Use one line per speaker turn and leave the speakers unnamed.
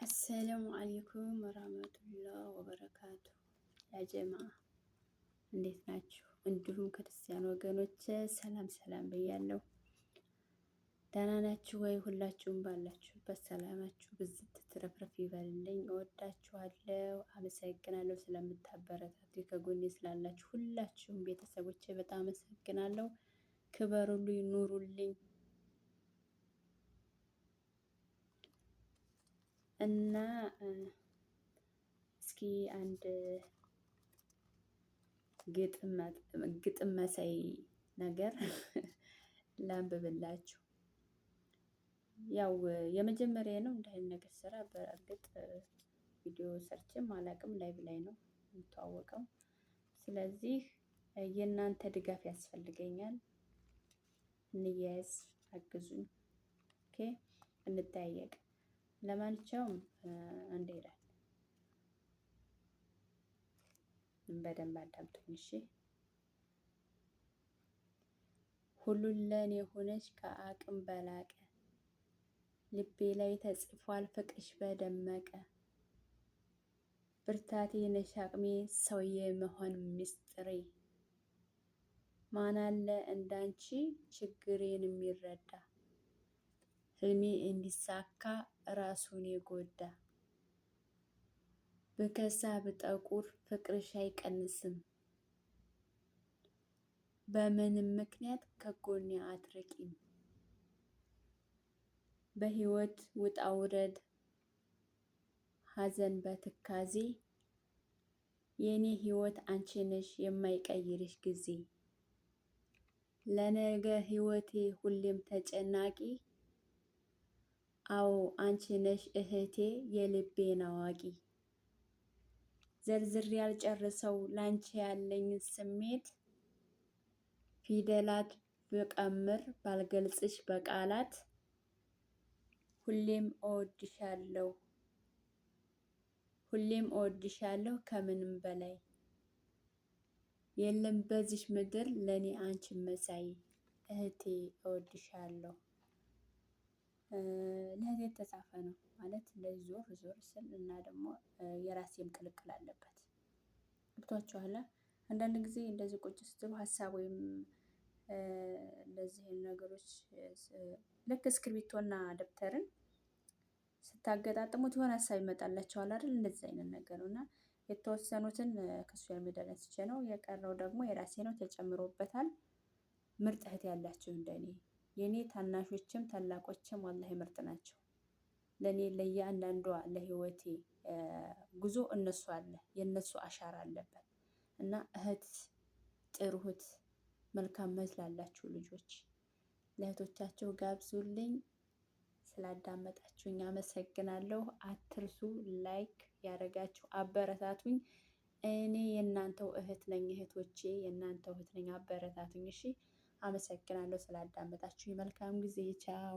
አሰላሙ አሌይኩም ወራህመቱላህ ወበረካቱ። ያጀማ እንዴት ናችሁ? እንዲሁም ክርስቲያን ወገኖች ሰላም ሰላም ብያለሁ። ደህና ናችሁ ወይ? ሁላችሁም ባላችሁበት ሰላማችሁ ብዝት ትረፍረፍ ይበልልኝ። እወዳችኋለሁ፣ አመሰግናለሁ ስለምታበረታቱ ከጎኔ ስላላችሁ ሁላችሁም ቤተሰቦቼ በጣም አመሰግናለሁ። ክበሩልኝ፣ ኑሩልኝ እና እስኪ አንድ ግጥም መሳይ ነገር ላንብብላችሁ። ያው የመጀመሪያ ነው እንደ አይነት ነገር ስራ በእርግጥ ቪዲዮ ሰርችም አላቅም፣ ላይቭ ላይ ነው የምተዋወቀው። ስለዚህ የእናንተ ድጋፍ ያስፈልገኛል። እንያያዝ፣ አግዙኝ። ኦኬ፣ እንጠያየቅ። ለማንኛውም እንደ ይላል በደንብ አዳምጡኝ እሺ። ሁሉን ለኔ ሆነች ከአቅም በላቀ ልቤ ላይ ተጽፏል ፍቅርሽ በደመቀ ብርታቴ ነሽ አቅሜ ሰው የመሆን ምስጢሬ ማን አለ እንዳንቺ ችግሬን የሚረዳ ህልሜ እንዲሳካ ራሱን የጎዳ ብከሳ ብጠቁር ፍቅርሽ አይቀንስም በምንም ምክንያት ከጎኔ አትርቂም። በህይወት ውጣ ውረድ ሀዘን በትካዜ የኔ ህይወት አንቺ ነሽ የማይቀይርሽ ጊዜ ለነገ ህይወቴ ሁሌም ተጨናቂ አዎ አንቺ ነሽ እህቴ የልቤን አዋቂ ዘርዝሬ ያልጨርሰው ላንቺ ያለኝን ስሜት ፊደላት ብቀምር ባልገልጽሽ በቃላት ሁሌም እወድሻለሁ ከምንም በላይ የለም በዚች ምድር ለኔ አንቺን መሳይ እህቴ እወድሻለሁ። ለእህቴ የተጻፈ ነው ማለት እንደዚህ ዞር ዞር ስል እና ደግሞ የራሴም ቅልቅል አለበት። ገብቷችኋል? አንዳንድ ጊዜ እንደዚህ ቁጭ ስትሉ ሀሳብ ወይም እንደዚህ ነገሮች ልክ እስክሪብቶና ደብተርን ስታገጣጥሙት የሆነ ሀሳብ ይመጣላችኋል አይደል? እንደዚህ አይነት ነገር ነው እና የተወሰኑትን ከሶሻል ሚዲያ ላይ አንስቼ ነው፣ የቀረው ደግሞ የራሴ ነው ተጨምሮበታል። ምርጥ እህት ያላችሁ እንደኔ የኔ ታናሾችም ታላቆችም ወላሂ ምርጥ ናቸው። ለኔ ለእያንዳንዷ ለህይወቴ ጉዞ እነሱ አለ የነሱ አሻራ አለበት እና እህት ጥሩ እህት መልካም እህት ላላችሁ ልጆች ለእህቶቻችሁ ጋብዙልኝ። ስላዳመጣችሁኝ አመሰግናለሁ። አትርሱ ላይክ ያደረጋችሁ አበረታቱኝ። እኔ የእናንተው እህት ነኝ፣ እህቶቼ የእናንተው እህት ነኝ። አበረታቱኝ እሺ። አመሰግናለሁ ስላዳመጣችሁኝ። መልካም ጊዜ። ቻው